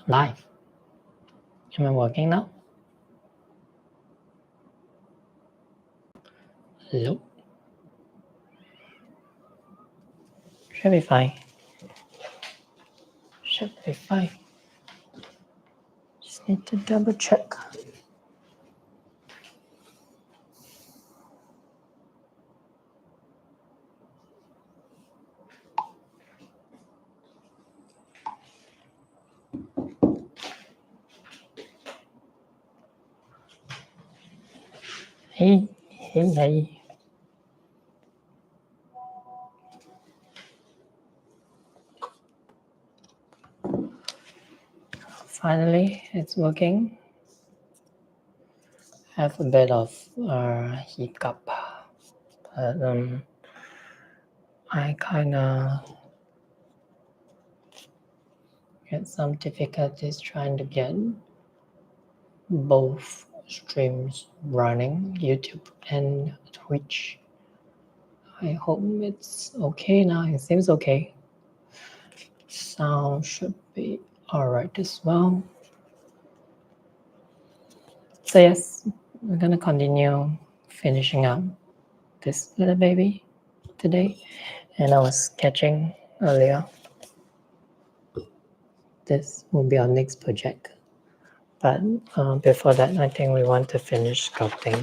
live. Am I working now? Hello? Should be fine. Should be fine. Just need to double check. Hey. Finally, it's working. Have a bit of hiccup, but I kind of get some difficulties trying to get both streams running, YouTube and Twitch. I hope it's okay now. It seems okay. Sound should be alright as well. So yes, we're gonna continue finishing up this little baby today. And I was sketching earlier. This will be our next project. But before that, I think we want to finish sculpting.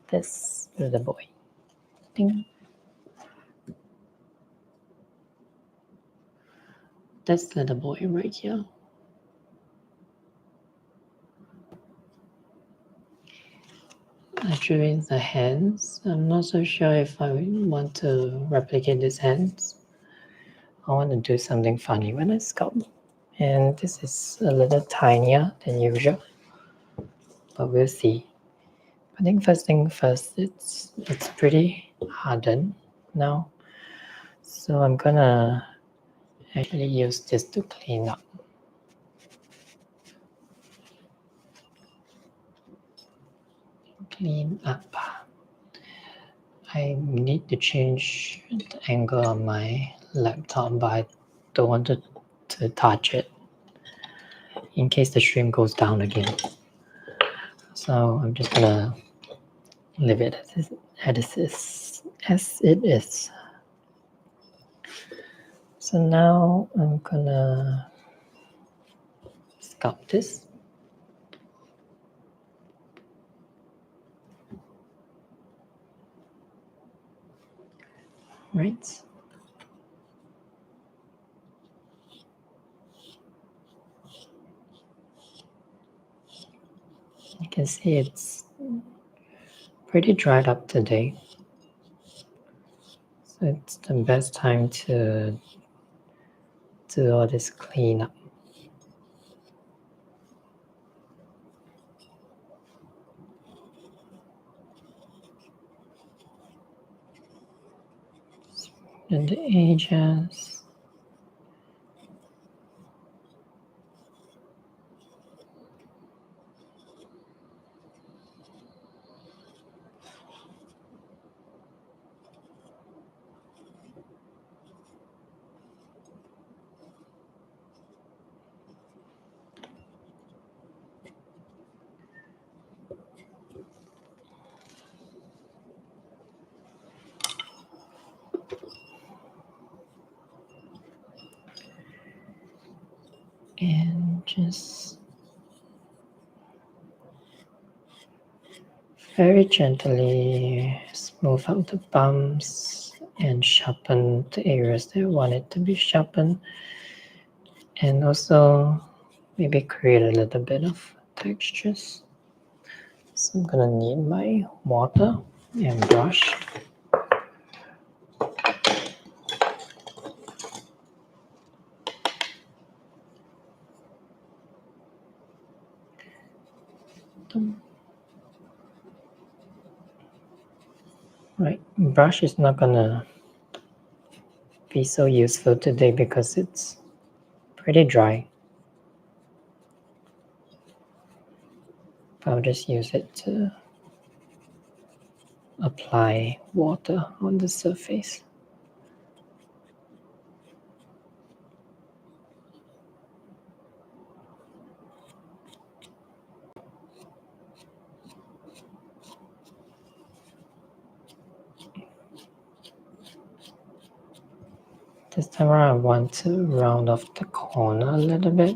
This little boy. Ding. This little boy right here. I drew in the hands. I'm not so sure if I want to replicate these hands. I want to do something funny when I sculpt. And this is a little tinier than usual, but we'll see. I think first thing first, it's pretty hardened now. So I'm gonna actually use this to clean up. Clean up. I need to change the angle on my laptop, but I don't want to touch it in case the stream goes down again. So I'm just gonna leave it as it is. So now I'm gonna sculpt this. Right. You can see it's pretty dried up today. So it's the best time to do all this cleanup. And the edges. And just very gently smooth out the bumps and sharpen the areas that I want it to be sharpened. And also maybe create a little bit of textures. So I'm gonna need my water and brush. Right, brush is not gonna be so useful today because it's pretty dry. I'll just use it to apply water on the surface. This time around, I want to round off the corner a little bit.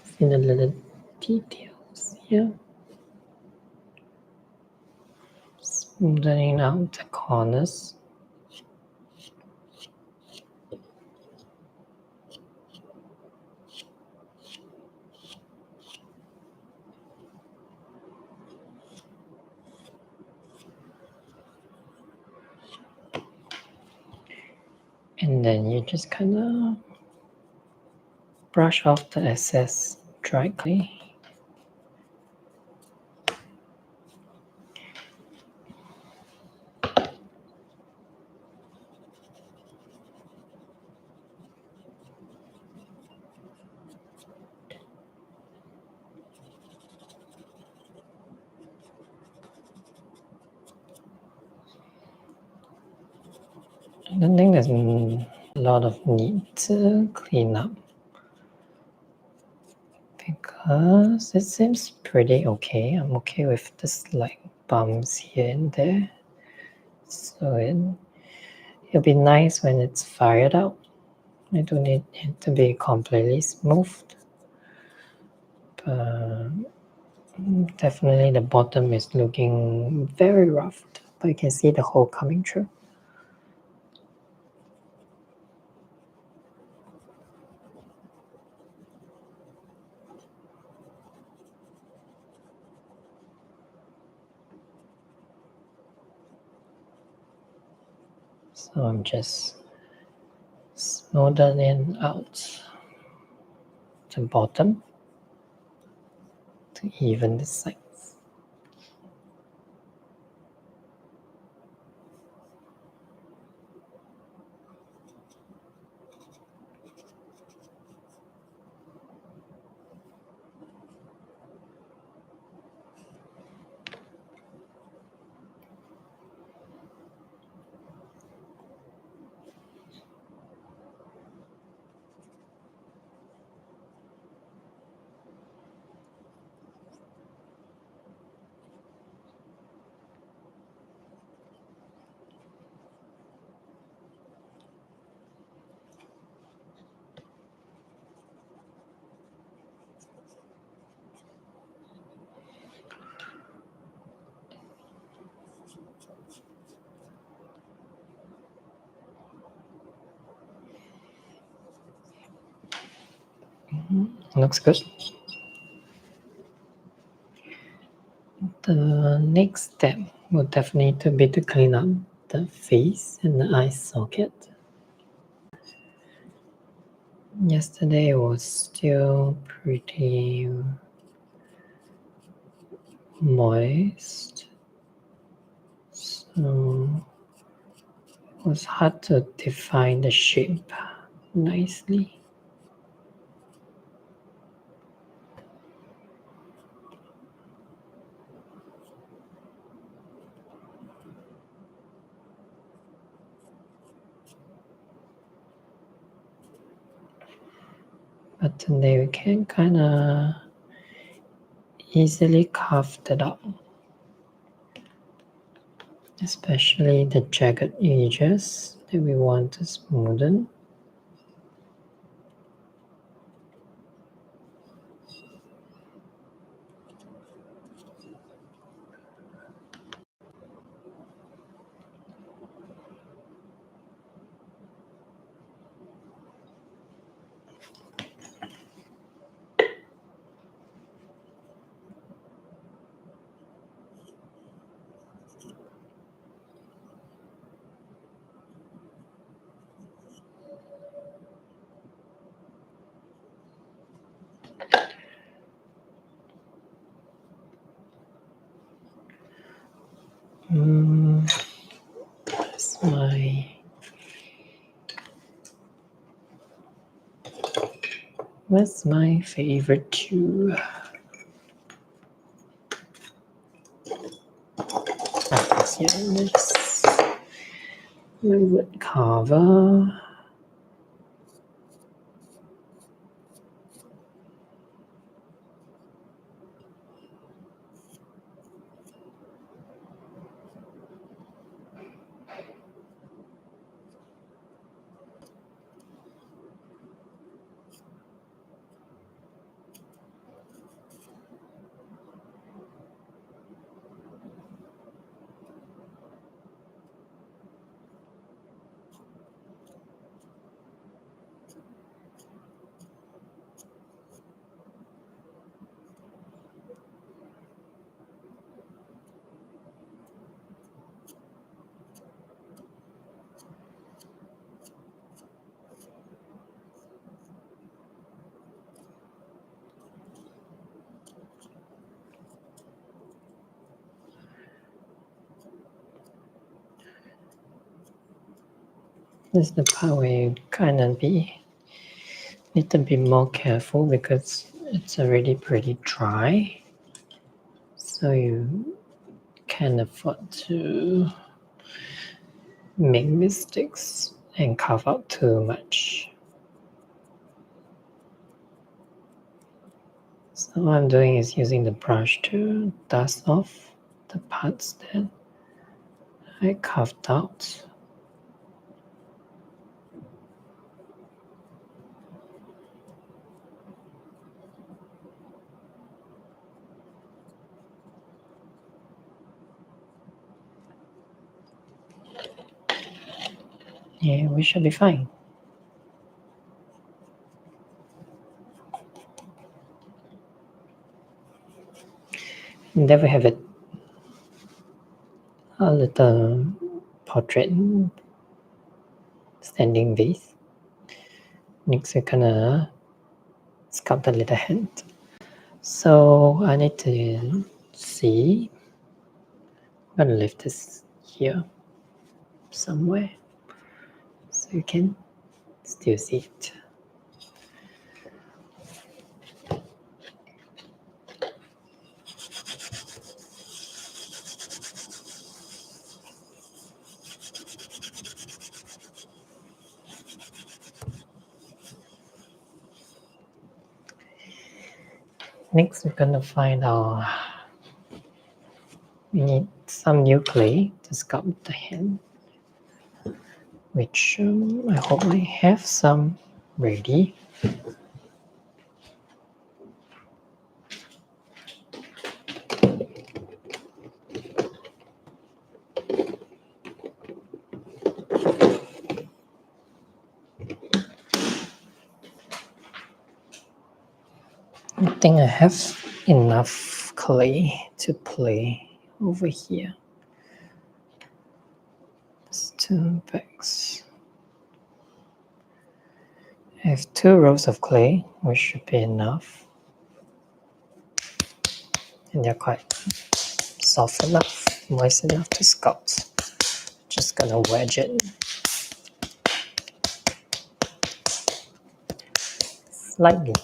See the little details here. Smoothing out the corners. And then you just kind of brush off the excess dry clay. I don't think there's a lot of need to clean up because it seems pretty okay. I'm okay with the slight bumps here and there. So it'll be nice when it's fired out. I don't need it to be completely smooth. But definitely the bottom is looking very rough, but you can see the hole coming through. So I'm just smoothing out the bottom to even the sides. Looks good. The next step would definitely be to clean up the face and the eye socket. Yesterday was still pretty moist, so it was hard to define the shape nicely. But today we can kind of easily carve that out, especially the jagged edges that we want to smoothen. What's my favorite tool? Here, this my wood carver. This is the part where you kind of be a little bit more careful because it's already pretty dry. So you can afford to make mistakes and carve out too much. So what I'm doing is using the brush to dust off the parts that I carved out. Yeah, we should be fine. And there we have it. A little portrait standing vase. Next we're gonna sculpt the little hand. So I need to see. I'm gonna leave this here somewhere so you can still see it. Next, we're gonna find we need some new clay to sculpt the hand, which I hope I have some ready. I think I have enough clay to play over here. There's 2 bags. I have 2 rows of clay, which should be enough. And they're quite soft enough, moist enough to sculpt. Just gonna wedge it slightly.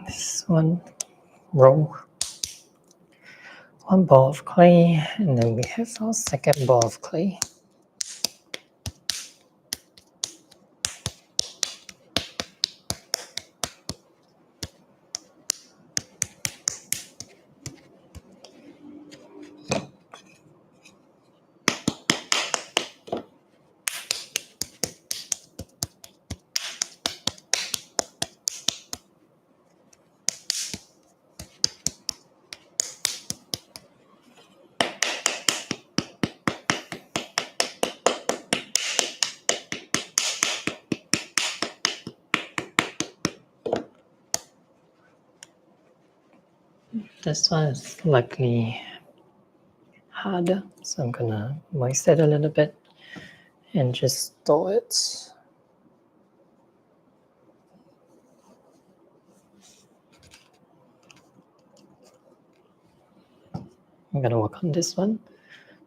This one row, 1 ball of clay, and then we have our second ball of clay. This one is slightly harder, so I'm gonna moisten it a little bit and just store it. I'm gonna work on this one.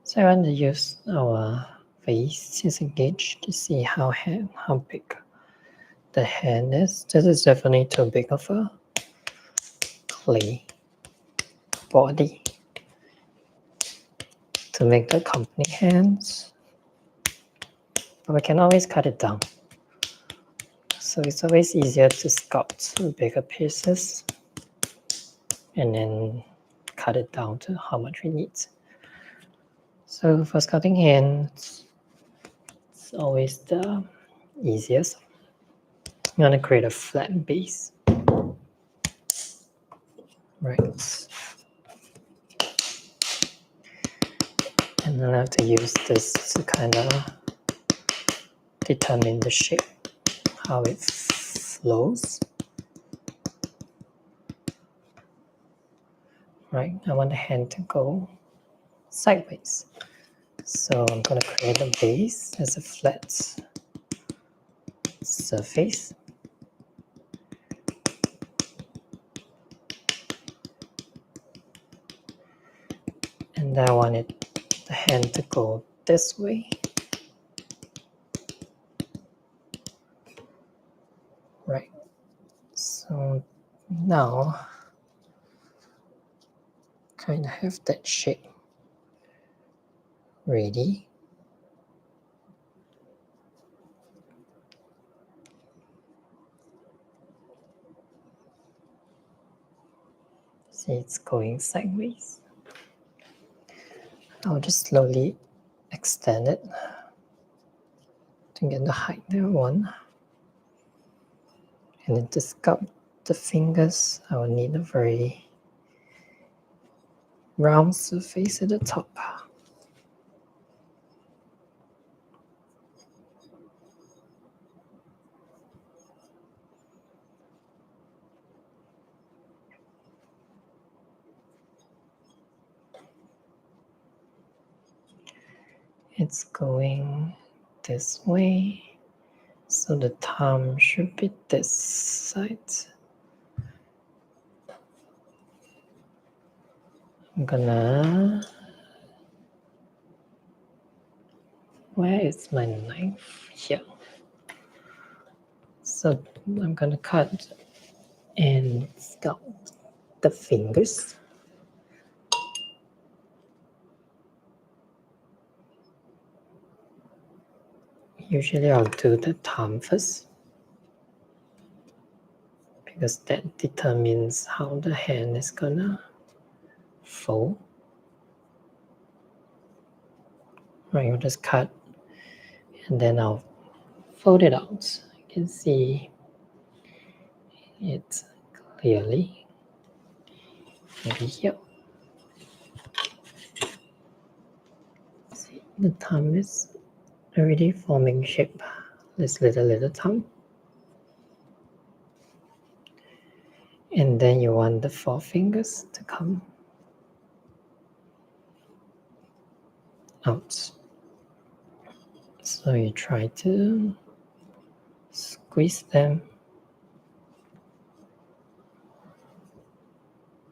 So I want to use our vase scissor gauge to see how big the hand is. This is definitely too big of a clay body to make the company hands, but we can always cut it down. So it's always easier to sculpt bigger pieces and then cut it down to how much we need. So for sculpting hands, it's always the easier. So I'm going to create a flat base. Right. And then I have to use this to kind of determine the shape, how it flows. Right, I want the hand to go sideways. So I'm going to create a base as a flat surface. And I want the hand to go this way. Right. So now kind of have that shape ready. See, it's going sideways. I'll just slowly extend it to get the height that I want. And then to sculpt the fingers, I will need a very round surface at the top. It's going this way, so the thumb should be this side. I'm gonna... Where is my knife? Here. So I'm gonna cut and sculpt the fingers. Usually I'll do the thumb first, because that determines how the hand is gonna fold. Right, I'll just cut and then I'll fold it out. You can see it clearly. Maybe here. See, the thumb is already forming shape. This little thumb. And then you want the forefingers to come out. So you try to squeeze them,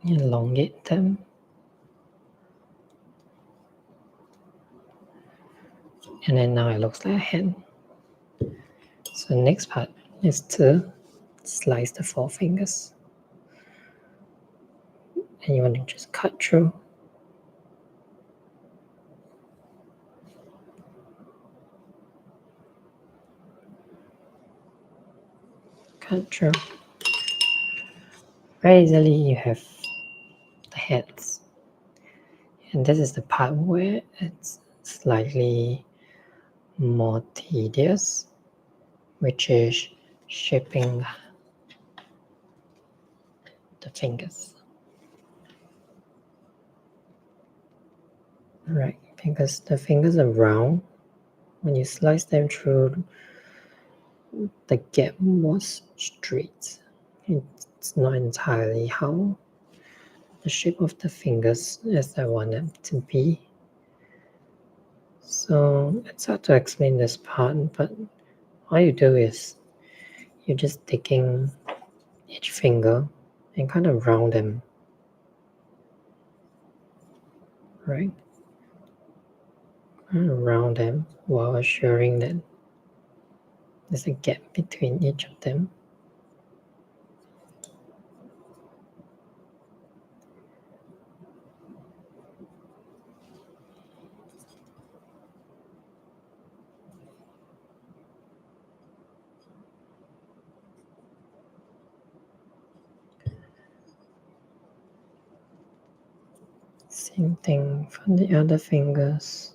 elongate them. And then now it looks like a hand. So the next part is to slice the forefingers. And you want to just cut through. Cut through. Very easily you have the hands. And this is the part where it's slightly more tedious, which is shaping the fingers. Right, because the fingers are round. When you slice them through, the gap was straight. It's not entirely how the shape of the fingers as I want them to be. So it's hard to explain this part, but all you do is you're just taking each finger and kind of round them, right? Kind of round them while assuring that there's a gap between each of them. Same thing for the other fingers.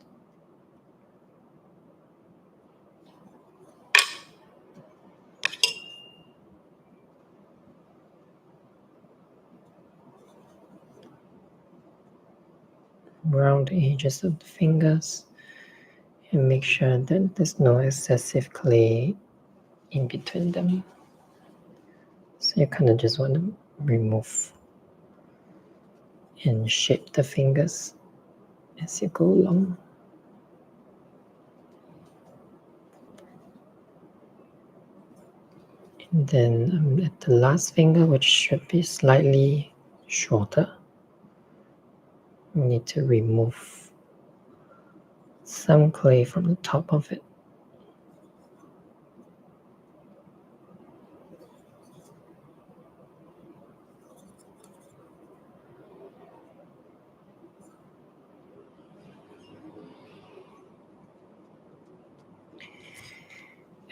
around the edges of the fingers and make sure that there's no excessive clay in between them. So you kind of just want to remove and shape the fingers as you go along. And then at the last finger, which should be slightly shorter, you need to remove some clay from the top of it.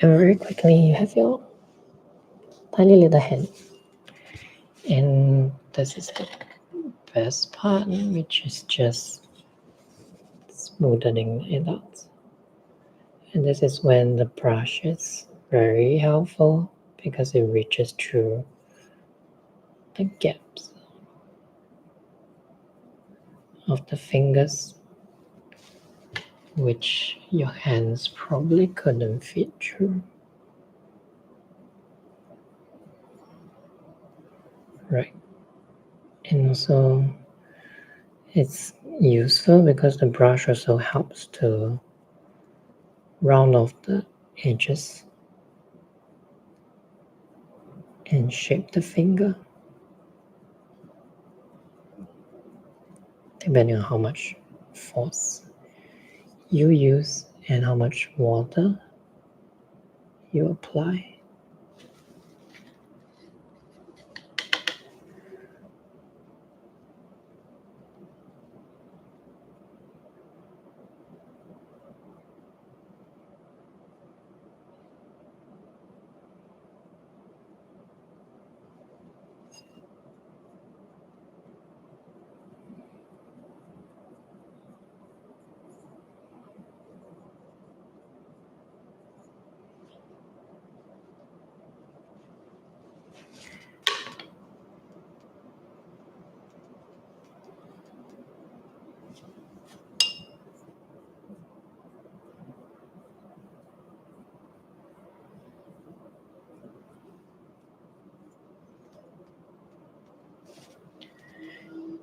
And very quickly, you have your tiny little hand. And this is the best part, which is just smoothing it out. And this is when the brush is very helpful because it reaches through the gaps of the fingers, which your hands probably couldn't fit through. Right. And also it's useful because the brush also helps to round off the edges and shape the finger depending on how much force you use and how much water you apply.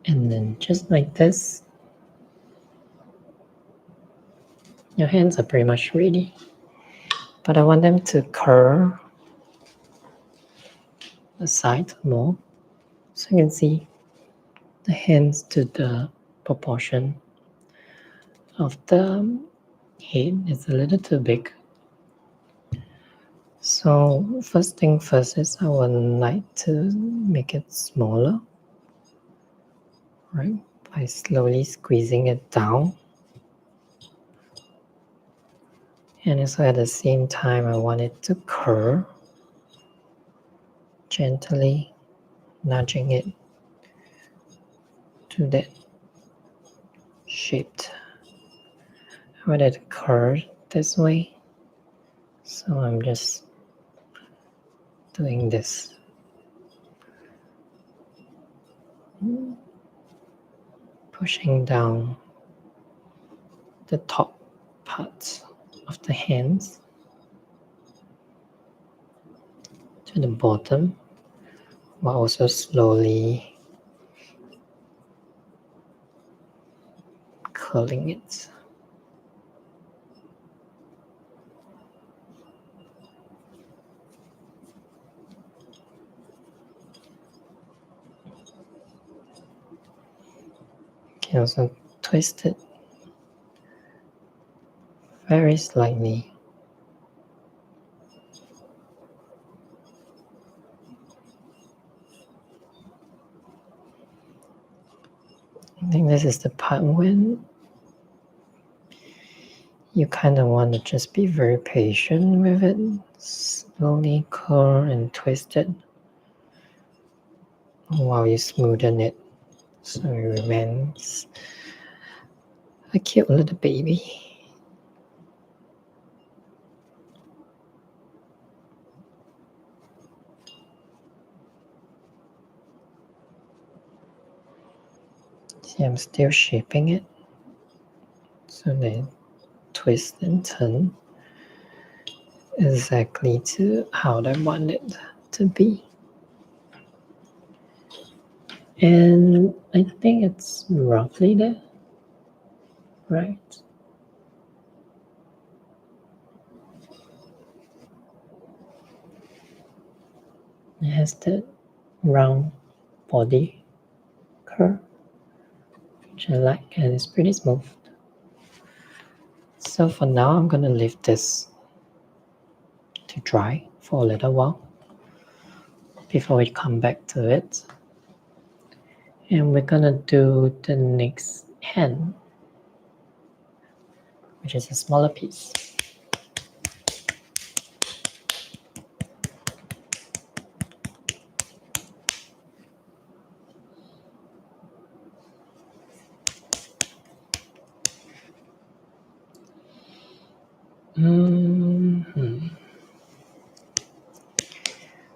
And then just like this, your hands are pretty much ready. But I want them to curl the side more. So you can see the hands to the proportion of the head is a little too big. So first thing first is I would like to make it smaller, right? By slowly squeezing it down. And also at the same time, I want it to curl, gently nudging it to that shaped. I want it to curl this way. So I'm just doing this. Pushing down the top parts of the hands to the bottom, while also slowly curling it. You can also twist it very slightly. I think this is the part when you kind of want to just be very patient with it. Slowly curl and twist it while you smoothen it so it remains a cute little baby. See, I'm still shaping it. So they twist and turn exactly to how I want it to be. And I think it's roughly there, right? It has that round body curve, which I like, and it's pretty smooth. So for now, I'm gonna leave this to dry for a little while before we come back to it. And we're gonna do the next hand, which is a smaller piece.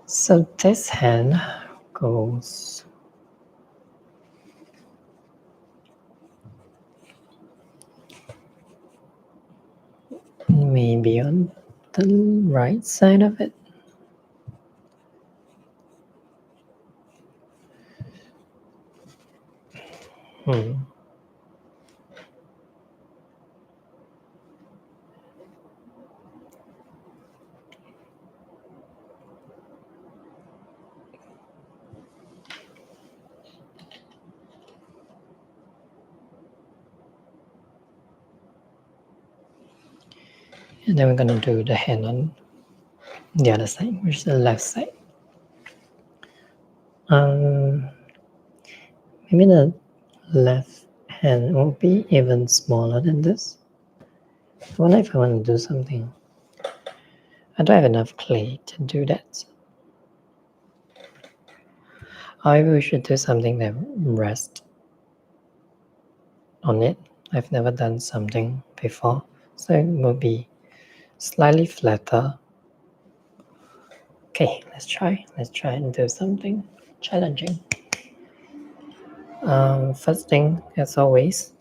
So this hand goes maybe on the right side of it. And then we're gonna do the hand on the other side, which is the left side. Maybe the left hand will be even smaller than this. I wonder if I want to do something. I don't have enough clay to do that. However, we should do something that rests on it. I've never done something before, so it will be slightly flatter. Okay, let's try. Let's try and do something challenging. First thing, as always,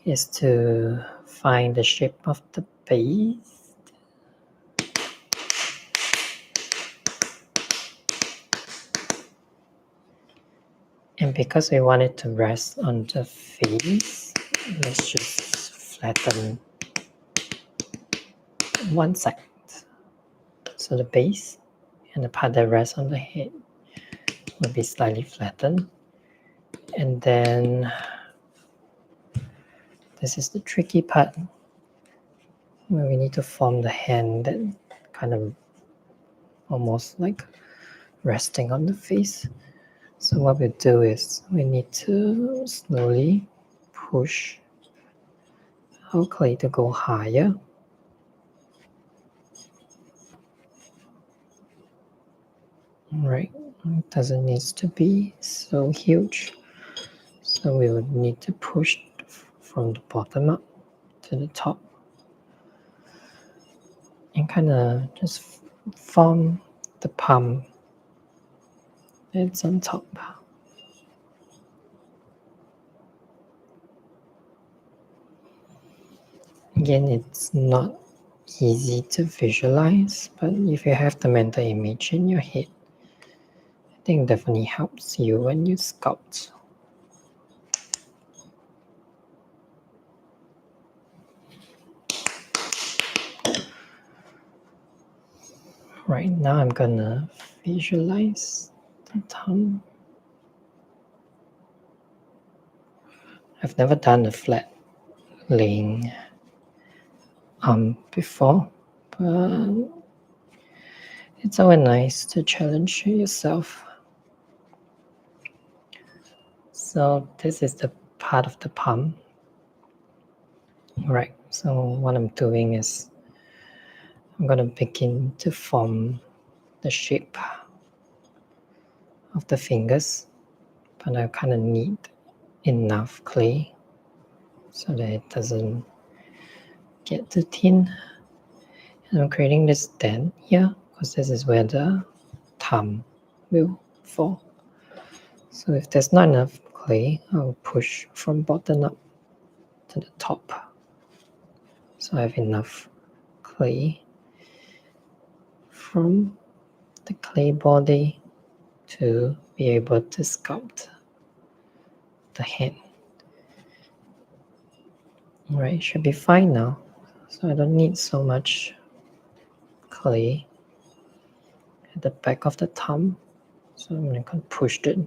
is to find the shape of the base. And because we want it to rest on the face, let's just flatten one side. So the base and the part that rests on the head will be slightly flattened. And then this is the tricky part where we need to form the hand that kind of almost like resting on the face. So what we do is we need to slowly push our clay to go higher. Right, it doesn't need to be so huge. So we would need to push from the bottom up to the top and kind of just form the palm that's on top. Again, it's not easy to visualize, but if you have the mental image in your head, I think it definitely helps you when you sculpt. Right now I'm gonna visualize the tongue. I've never done a flat laying arm before, but it's always nice to challenge yourself. So this is the part of the palm. Right, so what I'm doing is I'm gonna begin to form the shape of the fingers, but I kind of need enough clay so that it doesn't get too thin. And I'm creating this dent here because this is where the thumb will fall. So if there's not enough clay, I'll push from bottom up to the top. So I have enough clay from the clay body to be able to sculpt the hand. Right, should be fine now. So I don't need so much clay at the back of the thumb. So I'm going to push it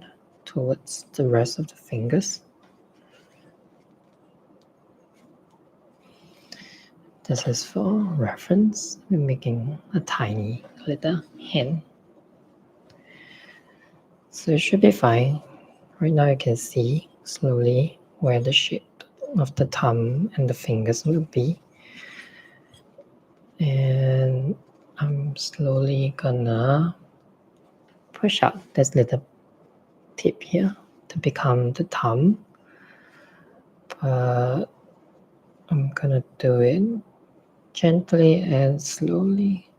towards the rest of the fingers. This is for reference. We're making a tiny little hand. So it should be fine. Right now you can see slowly where the shape of the thumb and the fingers will be. And I'm slowly gonna push out this little tip here to become the thumb. But I'm gonna do it gently and slowly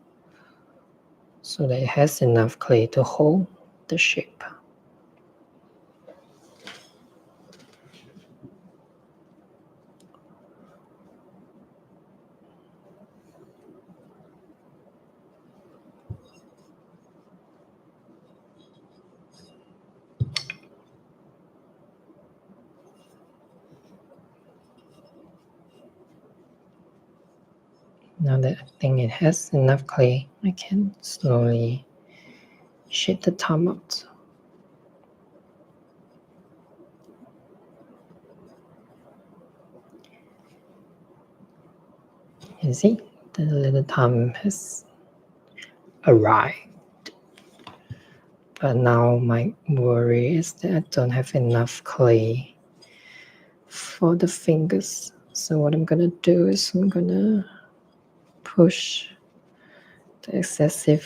so that it has enough clay to hold the shape. Now that I think it has enough clay, I can slowly shape the thumb out. You see, the little thumb has arrived. But now my worry is that I don't have enough clay for the fingers. So what I'm gonna do is I'm gonna push the excessive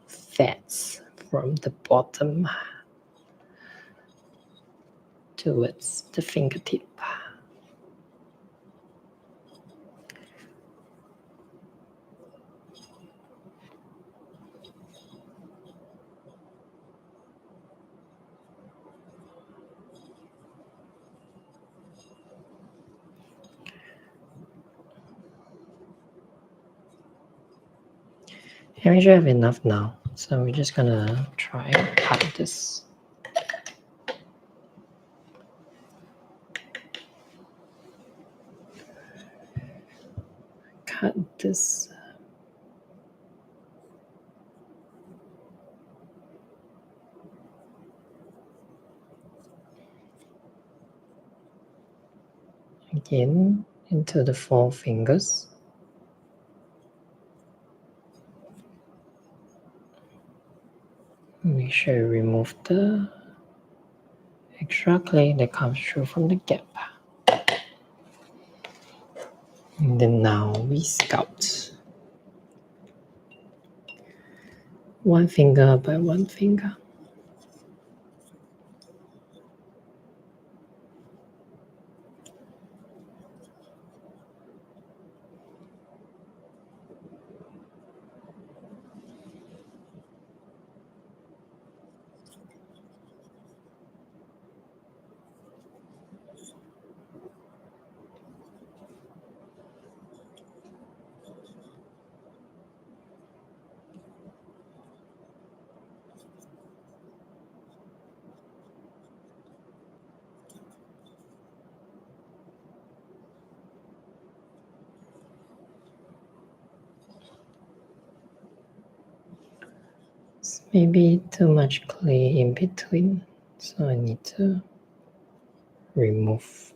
fats from the bottom towards the fingertip. And we should have enough now. So we're just gonna try and cut this. Cut this. Again into the 4 fingers. Make sure you remove the extra clay that comes through from the gap. And then now we sculpt. 1 finger by 1 finger. It's maybe too much clay in between, so I need to remove.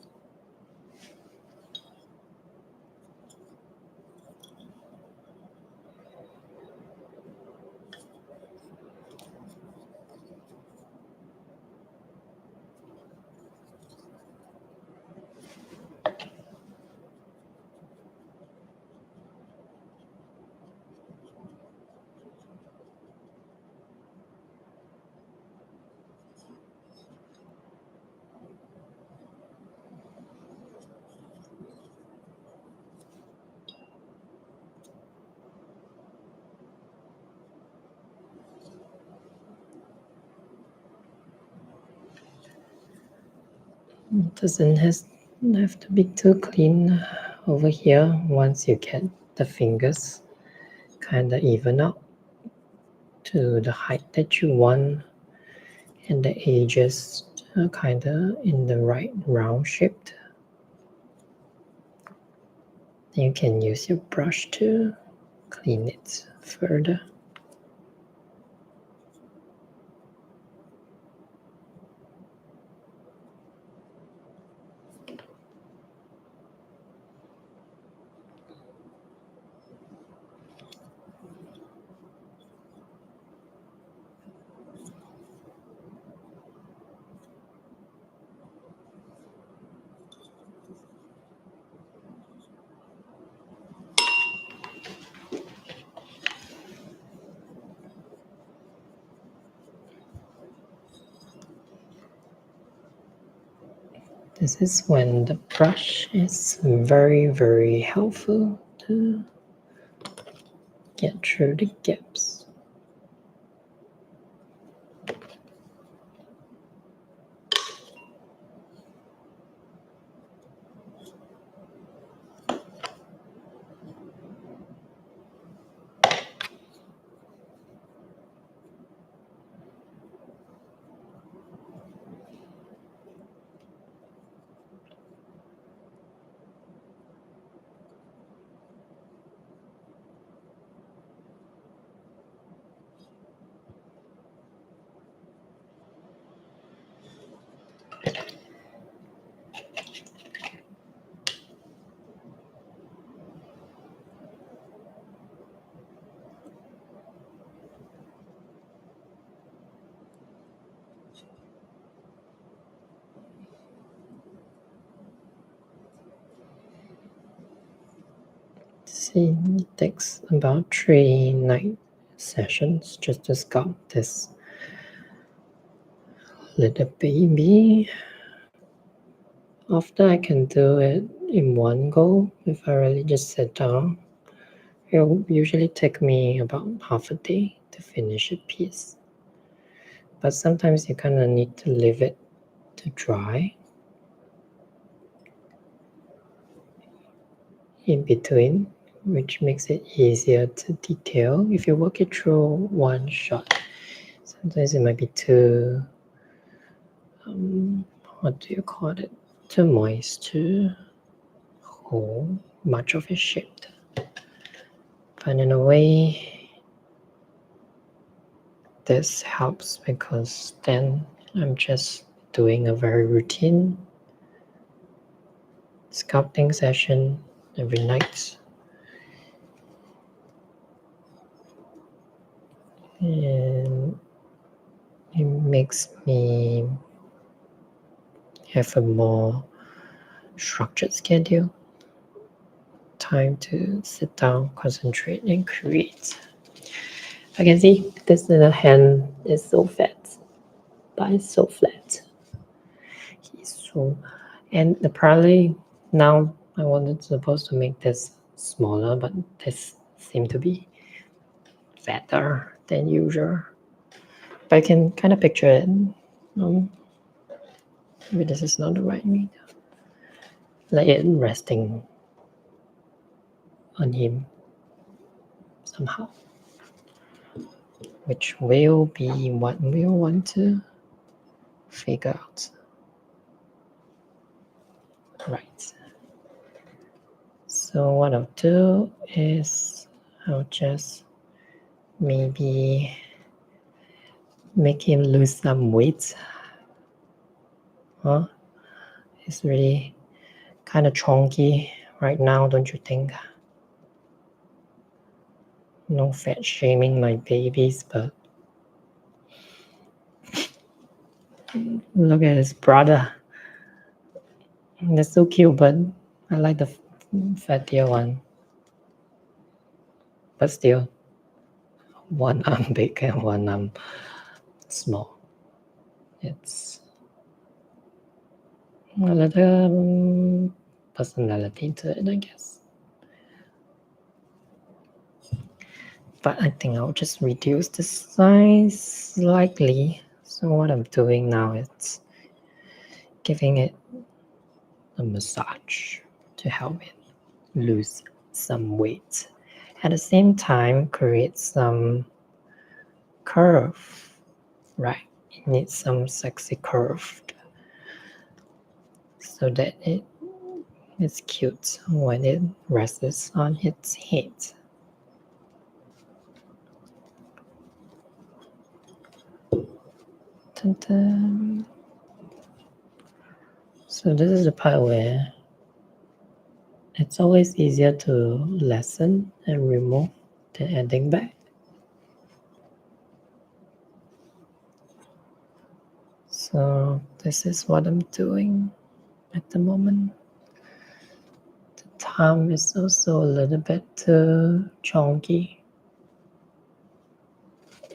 It doesn't Don't have to be too clean over here. Once you get the fingers kind of even up to the height that you want, and the edges kind of in the right round shape, you can use your brush to clean it further. This is when the brush is very, very helpful to get through the gaps. See, it takes about 3 night sessions just to sculpt this little baby. After I can do it in one go, if I really just sit down, it will usually take me about half a day to finish a piece. But sometimes you kind of need to leave it to dry in between, which makes it easier to detail. If you work it through one shot, sometimes it might be too, what do you call it? Too moist to hold much of it shaped. But in a way, this helps because then I'm just doing a very routine sculpting session every night. And it makes me have a more structured schedule, time to sit down, concentrate, and create. I can see this little hand is so fat, but it's so flat. And apparently now I wanted supposed to make this smaller, but this seemed to be fatter than usual. But I can kind of picture it. Maybe this is not the right meat. Like it resting on him somehow, which will be what we'll want to figure out. Right. So what I'll do is I'll just maybe make him lose some weight. It's really kind of chunky right now, don't you think? No fat shaming my babies, but look at his brother. That's so cute, but I like the fattier one. But still, one arm big and one arm small. It's a little personality to it, I guess. But I think I'll just reduce the size slightly. So what I'm doing now is giving it a massage to help it lose some weight. At the same time, create some curve, right? It needs some sexy curve so that it is cute when it rests on its head. Dun-dun. So this is the part where it's always easier to lessen and remove than adding back. So this is what I'm doing at the moment. The thumb is also a little bit too chunky.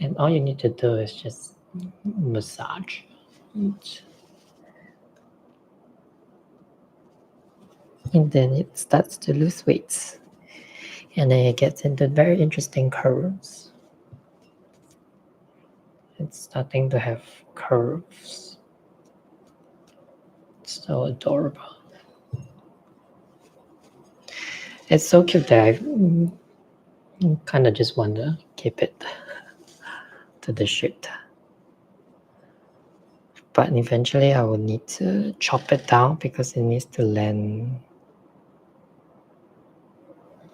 And all you need to do is just massage it. And then it starts to lose weight. And then it gets into very interesting curves. It's starting to have curves. So adorable. It's so cute that I kind of just want to keep it to the shape. But eventually I will need to chop it down because it needs to land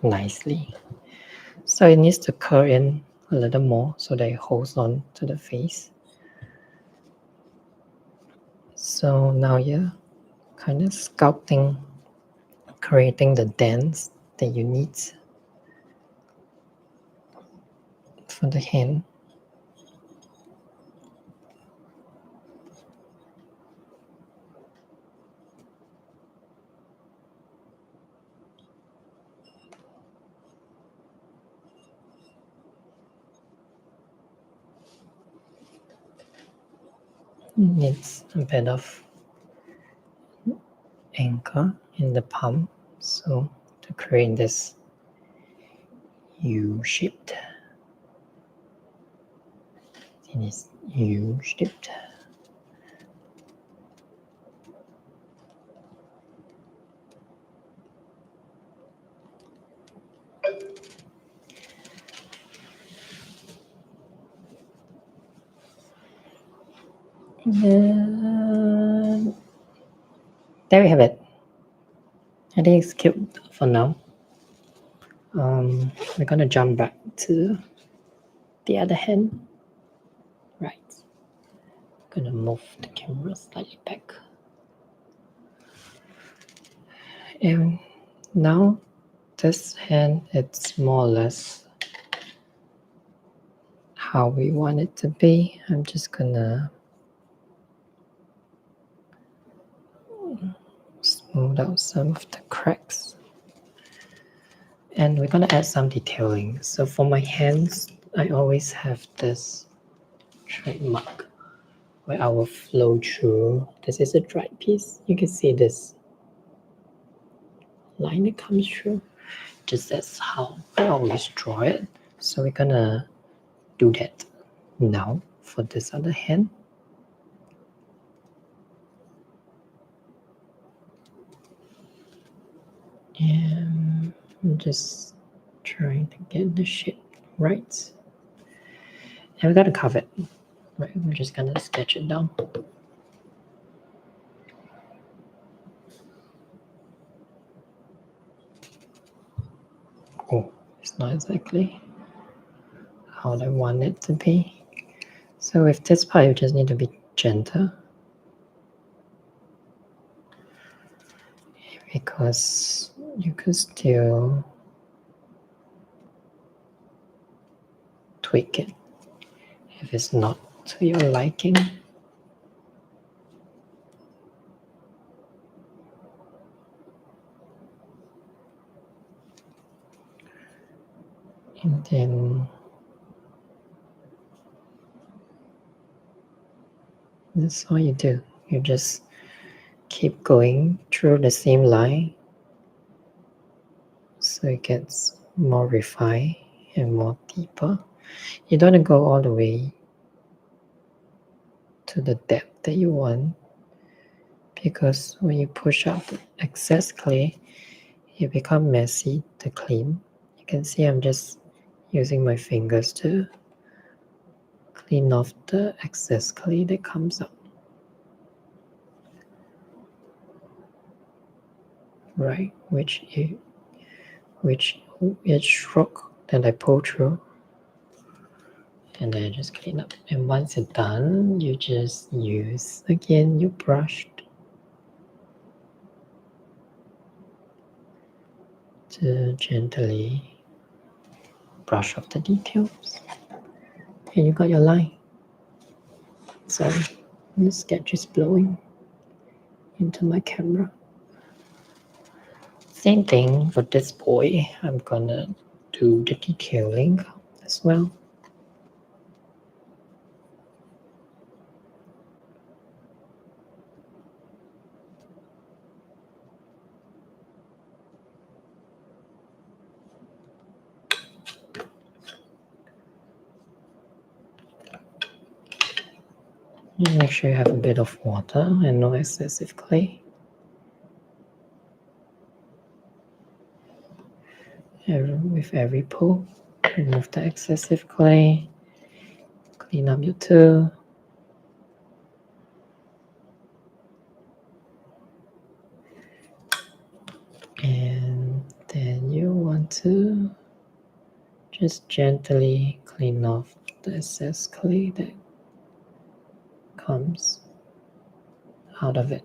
nicely. So it needs to curl in a little more so that it holds on to the face. So now you're kind of sculpting, creating the dance that you need for the hand. It needs a bit of anchor in the palm, so to create this U-shaped. It is U-shaped. And there we have it. I think it's cute for now. We're gonna jump back to the other hand. Right. I'm gonna move the camera slightly back. And now this hand, it's more or less how we want it to be. I'm just gonna smooth out some of the cracks. And we're gonna add some detailing. So for my hands, I always have this trademark where I will flow through. This is a dried piece. You can see this line that comes through. Just that's how I always draw it. So we're gonna do that now for this other hand. And I'm just trying to get the shape right. And we gotta carve it. Right, we're just gonna sketch it down. Oh, it's not exactly how I want it to be. So with this part, you just need to be gentle. Because you could still tweak it if it's not to your liking. And then that's all you do. You just keep going through the same line so it gets more refined and more deeper. You don't want to go all the way to the depth that you want because when you push out the excess clay, it becomes messy to clean. You can see I'm just using my fingers to clean off the excess clay that comes out. Right, which stroke, then I pull through, and then I just clean up. And once it's done, you just use again your brush to gently brush off the details. And you got your line. Sorry, the sketch is blowing into my camera. Same thing for this boy. I'm gonna do the detailing as well. Make sure you have a bit of water and no excessive clay. With every pull, remove the excessive clay, clean up your tool. And then you want to just gently clean off the excess clay that comes out of it.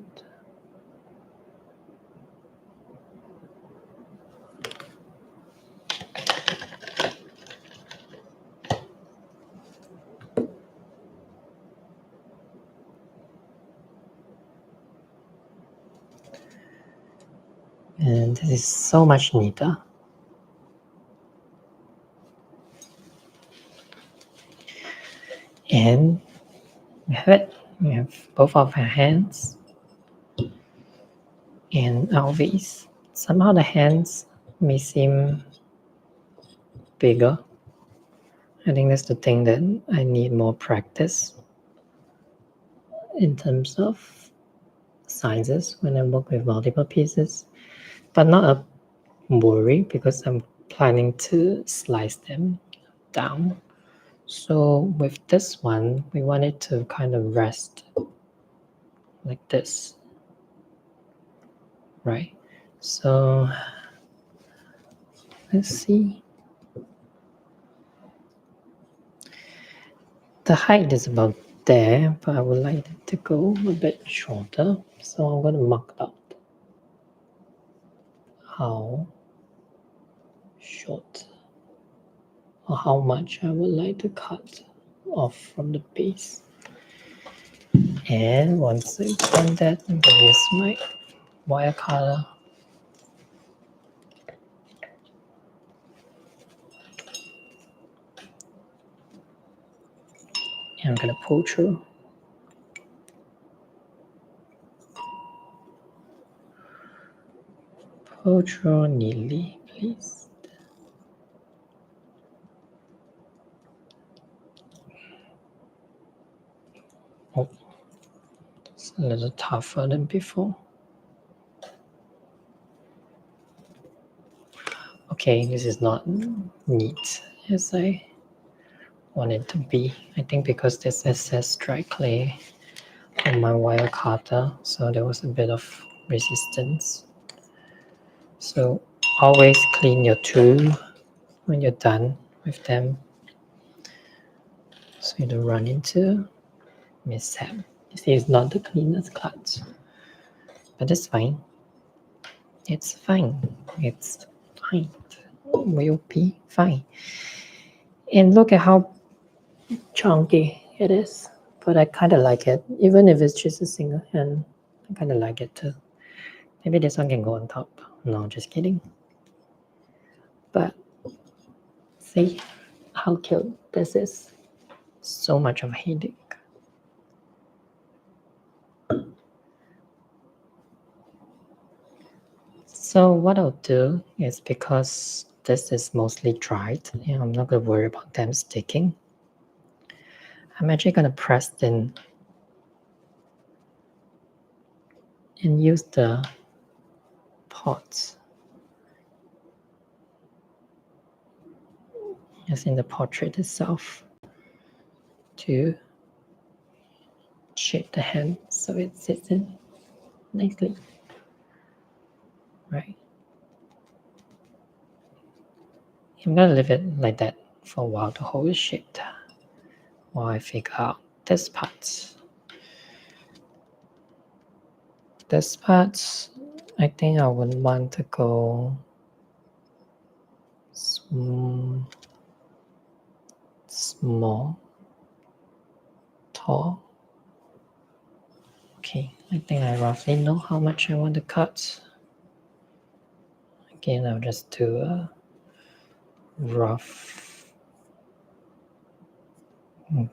And this is so much neater. And we have it. We have both of our hands and our V's. Somehow the hands may seem bigger. I think that's the thing that I need more practice in terms of sizes when I work with multiple pieces, but not a worry because I'm planning to slice them down. So with this one, we want it to kind of rest like this, right? So let's see. The height is about there, but I would like it to go a bit shorter. So I'm going to mark out how short or how much I would like to cut off from the base. And once I've done that, I'm going to use my wire cutter. And I'm going to pull through. Pull through neatly, please. Oh, it's a little tougher than before. Okay, this is not neat as I want it to be. I think because there's excess dry clay on my wire cutter, so there was a bit of resistance. So always clean your tool when you're done with them, so you don't run into mishap. You see, it's not the cleanest cut, but it's fine. It's fine. It's fine. Will be fine. And look at how chunky it is. But I kind of like it, even if it's just a single hand. I kind of like it too. Maybe this one can go on top. No, just kidding. But see how cute this is. So much of a headache. So what I'll do is, because this is mostly dried, and I'm not going to worry about them sticking, I'm actually going to press in and use the pot as in the portrait itself to shape the hand so it sits in nicely, right? I'm gonna leave it like that for a while to hold it shaped while I figure out this part. This part, I think I would want to go small, tall. Okay, I think I roughly know how much I want to cut. Again, I'll just do a rough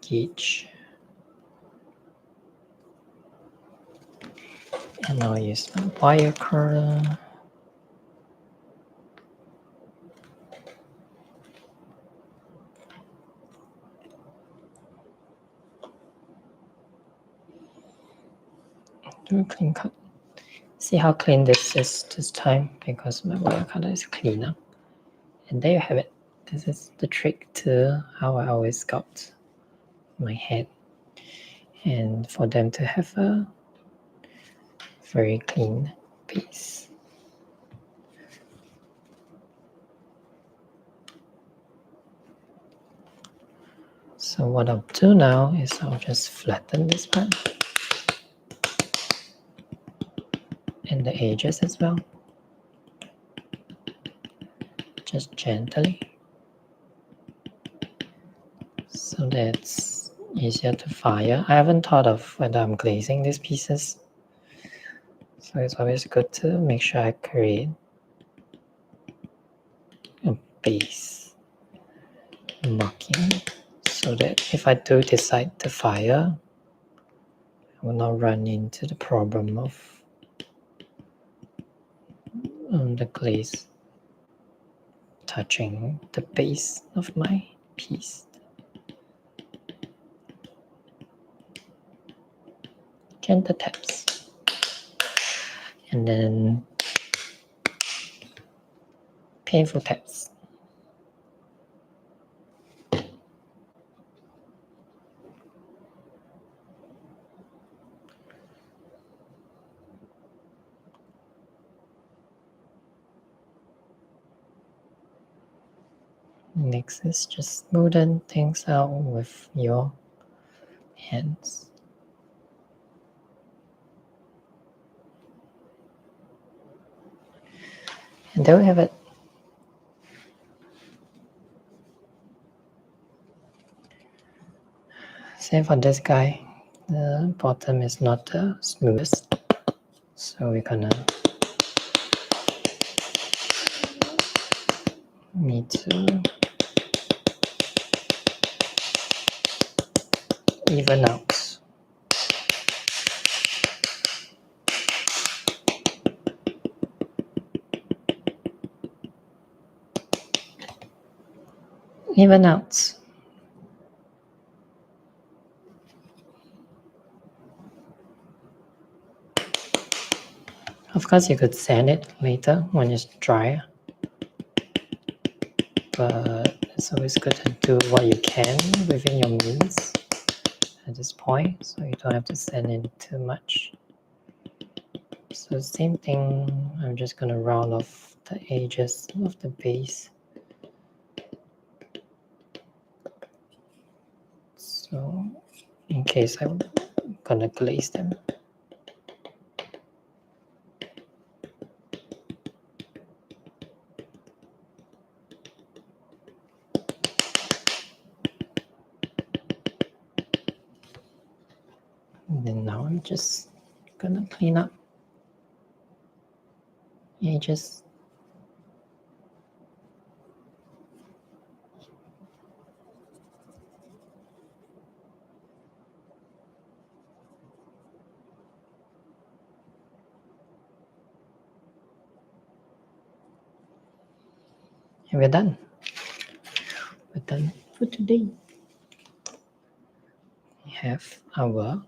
gauge. And I'll use my wire curler. Do a clean cut. See how clean this is this time because my wire cutter is cleaner. And there you have it. This is the trick to how I always sculpt my head. And for them to have a very clean base. So what I'll do now is I'll just flatten this part and the edges as well, just gently, so that it's easier to fire. I haven't thought of whether I'm glazing these pieces, so it's always good to make sure I create a base marking so that if I do decide to fire, I will not run into the problem of the glaze touching the base of my piece. Gentle taps. And then painful taps. Next is just smoothen things out with your hands. And there we have it. Same for this guy. The bottom is not the smoothest, so we're gonna need to even out. Even out. Of course, you could sand it later when it's dry, but it's always good to do what you can within your means at this point, so you don't have to sand in too much. So same thing, I'm just going to round off the edges of the base. So in case I'm going to glaze them. And then now I'm just going to clean up edges. And we're done. We're done for today. We have our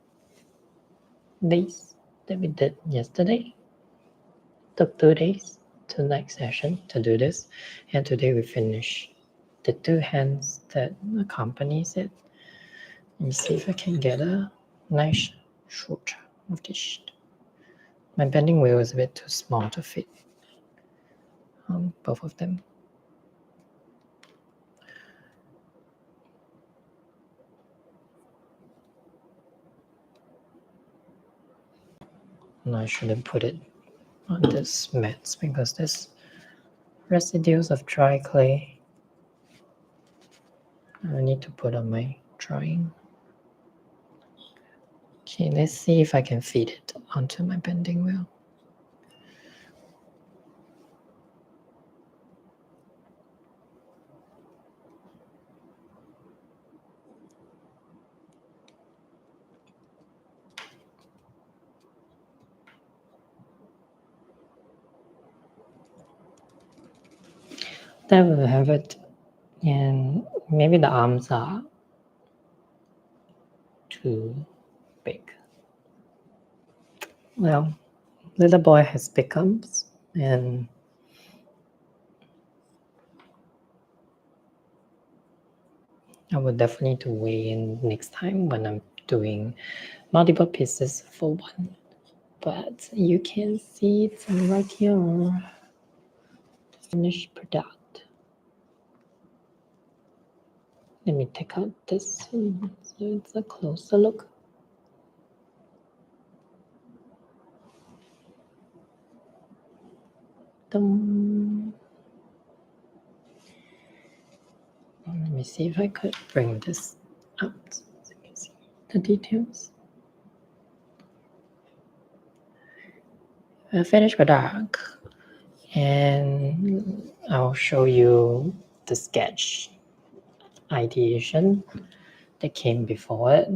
lace. that we did yesterday. Took 2 days to next session to do this, and today we finish the 2 hands that accompanies it. Let me see if I can get a nice shot of this. My bending wheel is a bit too small to fit on both of them. And I shouldn't put it on this mats because there's residues of dry clay I need to put on my drawing. Okay, let's see if I can feed it onto my bending wheel. There we have it. And maybe the arms are too big. Well, little boy has big arms, and I will definitely need to weigh in next time when I'm doing multiple pieces for one. But you can see it's right here, the finished product. Let me take out this so it's a closer look. Dum. Let me see if I could bring this up so you can see the details. A finished product, and I'll show you the sketch ideation that came before it.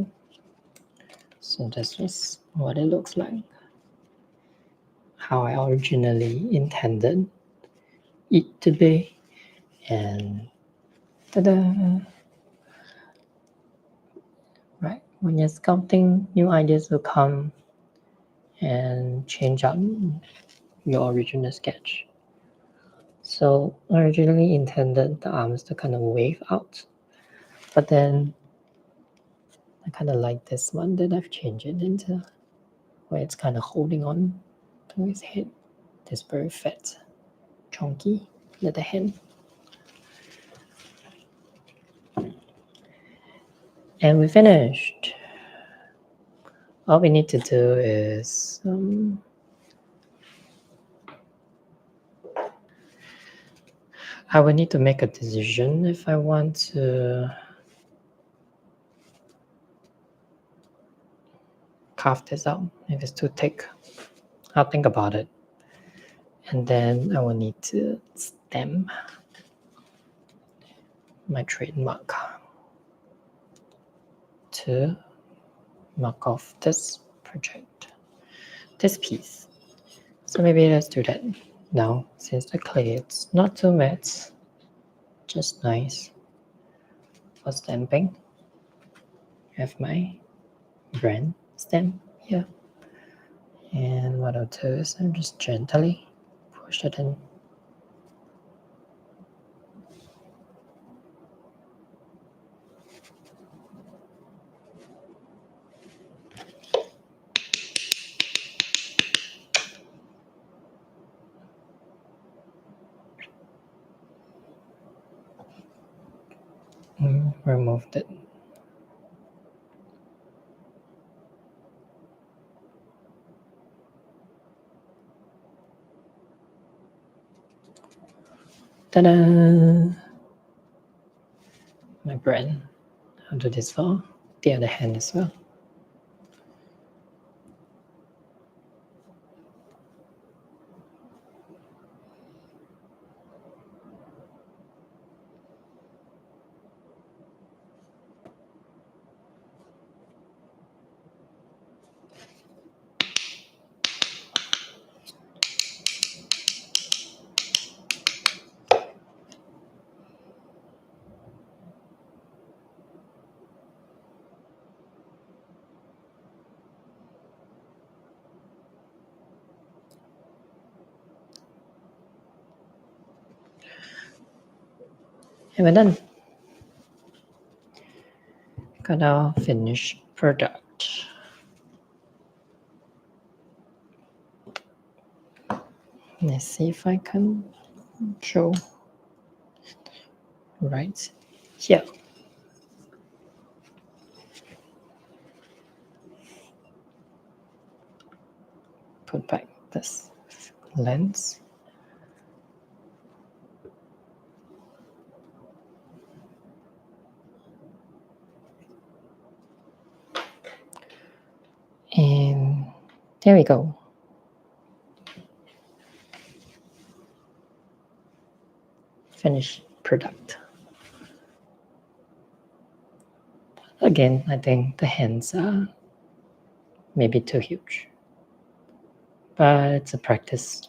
So this is what it looks like, how I originally intended it to be, and ta-da! Right, when you're sculpting, new ideas will come and change up your original sketch. So I originally intended the arms to kind of wave out, but then I kind of like this one that I've changed it into, where it's kind of holding on to his head. This very fat, chunky little hand. And we finished. All we need to do is I will need to make a decision if I want to carve this out. If it's too thick, I'll think about it. And then I will need to stamp my trademark to mark off this project, this piece. So maybe let's do that now, since the clay it's not too matte, just nice for stamping. I have my brand stamp here, and what I'll do is I'll just gently push it in. Removed it. Ta-da! My brand. I'll do this for the other hand as well. And we're done. Got our finished product. Let's see if I can show right here. Put back this lens. And there we go. Finished product. Again, I think the hands are maybe too huge. But it's a practice.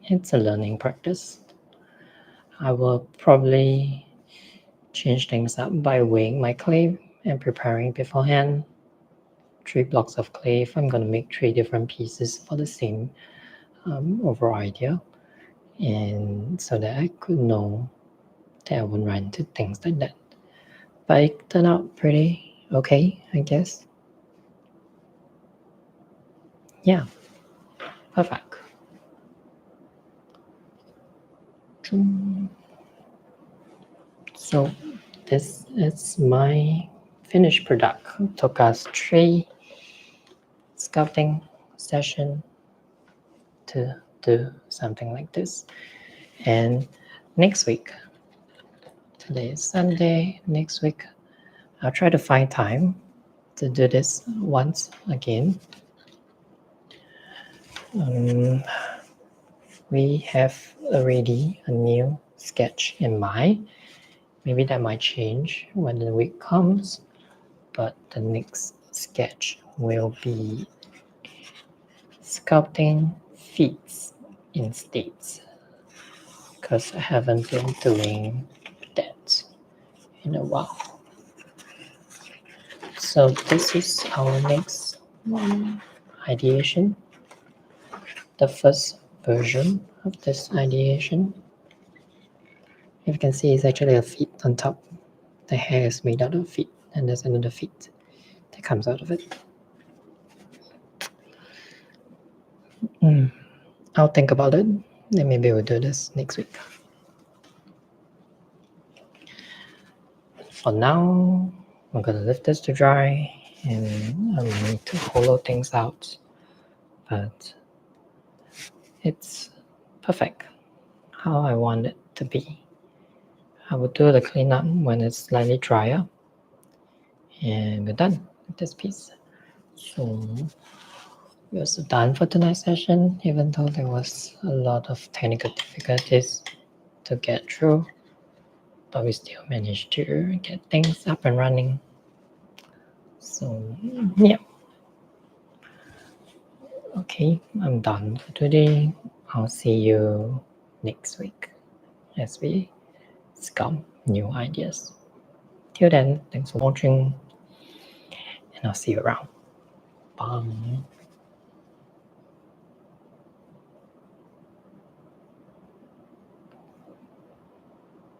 It's a learning practice. I will probably change things up by weighing my clay and preparing beforehand. 3 blocks of clay if I'm going to make 3 different pieces for the same overall idea, and so that I could know that I wouldn't run into things like that. But it turned out pretty okay, I guess. Yeah, perfect. So this is my finished product. It took us 3 sculpting sessions to do something like this. And next week, today is Sunday, next week I'll try to find time to do this once again. We have already a new sketch in mind. Maybe that might change when the week comes, but the next sketch will be sculpting feet in states, because I haven't been doing that in a while. So this is our next ideation, the first version of this ideation. If you can see, it's actually a feet on top. The hair is made out of feet, and there's another feet that comes out of it. I'll think about it, and maybe we'll do this next week. For now, I'm gonna leave this to dry, and I need to hollow things out, but it's perfect how I want it to be. I will do the cleanup when it's slightly drier, and we're done with this piece. So we're also done for tonight's session, even though there was a lot of technical difficulties to get through, but we still managed to get things up and running. So yeah, okay, I'm done for today. I'll see you next week as we sculpt new ideas. Till then, thanks for watching, and I'll see you around. Bye.